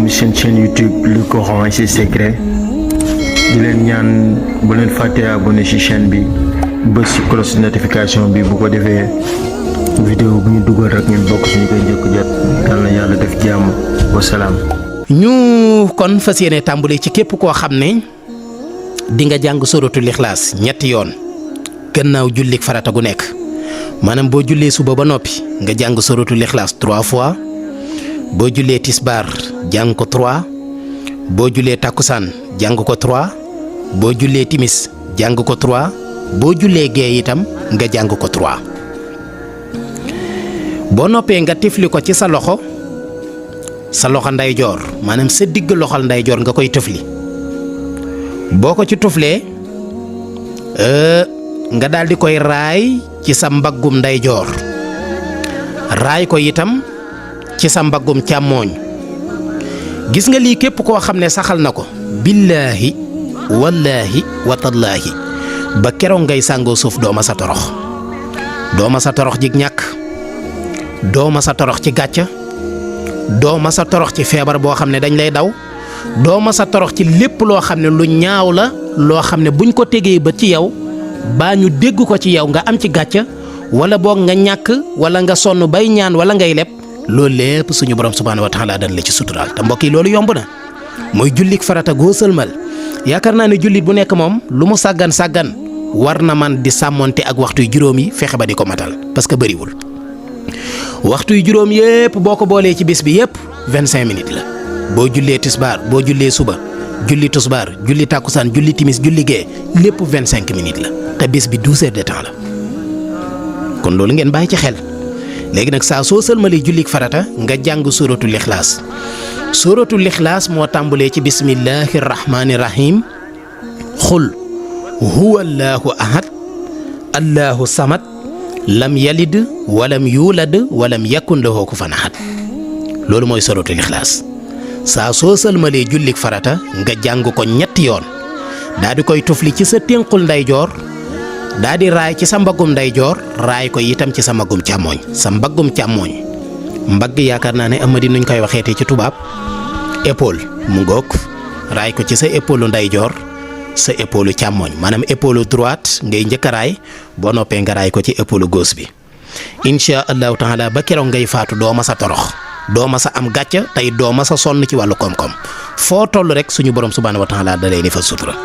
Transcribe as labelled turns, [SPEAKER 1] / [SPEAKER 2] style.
[SPEAKER 1] asalaamaaleykum seen chaîne YouTube Le Coran et ses secrets di leen ñaan bu leen fàttee abonné ci chaîne bi bës ci cloche notification bi bu ko defee vidéo bu ñu dugal rek ngeen bokk ci ñu koy njëkk jot yal na yàlla def jàmm wasalaam.
[SPEAKER 2] ñu kon fas yéene tàmbali ci képp koo xam ne di nga jàng suratul Ixlaas ñetti yoon gannaaw jullik farata gu nekk maanaam boo jullee suba ba noppi nga jàng suratul Ixlaas 3 fois. boo jullee tisbaar jàng ko 3 boo jullee takkusaan jàng ko 3 boo jullee timis jàng ko 3 boo jullee gee itam nga jàng ko 3 boo noppee nga tifli ko ci sa loxo ndeyjoor maanaam sa digg loxol ndeyjoor nga koy tëfli boo ko ci tuflee nga daal di koy raay ci sa mbaggum ndeyjoor raay ko itam ci sa mbaggum càmmooñ gis nga lii képp koo xam ne saxal na ko billaahi wallaahi watallaahi ba keroog ngay sàngoo suuf dooma sa torox dooma sa torox ji ñàkk dooma sa torox ci gàcca dooma sa torox ci feebar boo xam ne dañ lay daw dooma sa torox ci lépp loo xam ne lu ñaaw la loo xam ne buñ ko tegee ba ci yow baa ñu dégg ko ci yow nga am ci gàcca wala boog nga ñàkk wala nga sonn bay ñaan wala ngay leb loolu lépp suñu borom subhaanahu wa taala dañ la ci suturaal te mbokk yi loolu yomb na mooy jullik farata goo sëlmal yaakaar naa ne jullit bu nekk moom lu mu sàggan war na man di sàmmonte ak waxtu yu juróom yi fexe ba di ko matal parce que bëriwul waxtu yu juróom yépp boo ko boolee ci bis bi yépp 25 minutes la boo jullee tisbaar boo jullee suba julli tisbaar julli tàkkusaan julli timis julli gee lépp 25 minutes la te bis bi 12 heures de temps la kon loolu ngeen bàyyi ci xel. léegi nag saa soo sëlmalee jullik farata nga jàng suratul Ixlaas suratul Ixlaas moo tàmbalee ci bismillahi rahmaani rahim xul huwa allahu ahad allahu samad lam yalid walam yuulad walam yakun lahu kufuwan ahad loolu mooy suratul Ixlaas saa soo sëlmalee jullik farata nga jàng ko ñetti yoon daa di koy tufli ci sa ténqul ndeyjoor daa di raay ci sa mbaggum ndeyjoor raay ko itam ci sa mbaggum càmmooñ sa mbaggum càmmooñ mbagg yaakaar naa ne amadi nuñ koy waxeete ci tubaab épaule mu ngoog raay ko ci sa épaule ndeyjoor sa épaule càmmooñ maanaam épaule droite ngay njëkk a raay boo noppee nga raay ko ci épaule gauche bi incha allahu taala ba keroog ngay faatu doo ma sa torox doo ma sa am gàcca tey doo ma sa sonn ci wàllu koom-koom foo toll rek suñu borom subhaanahu wa taala da lay defal sutura.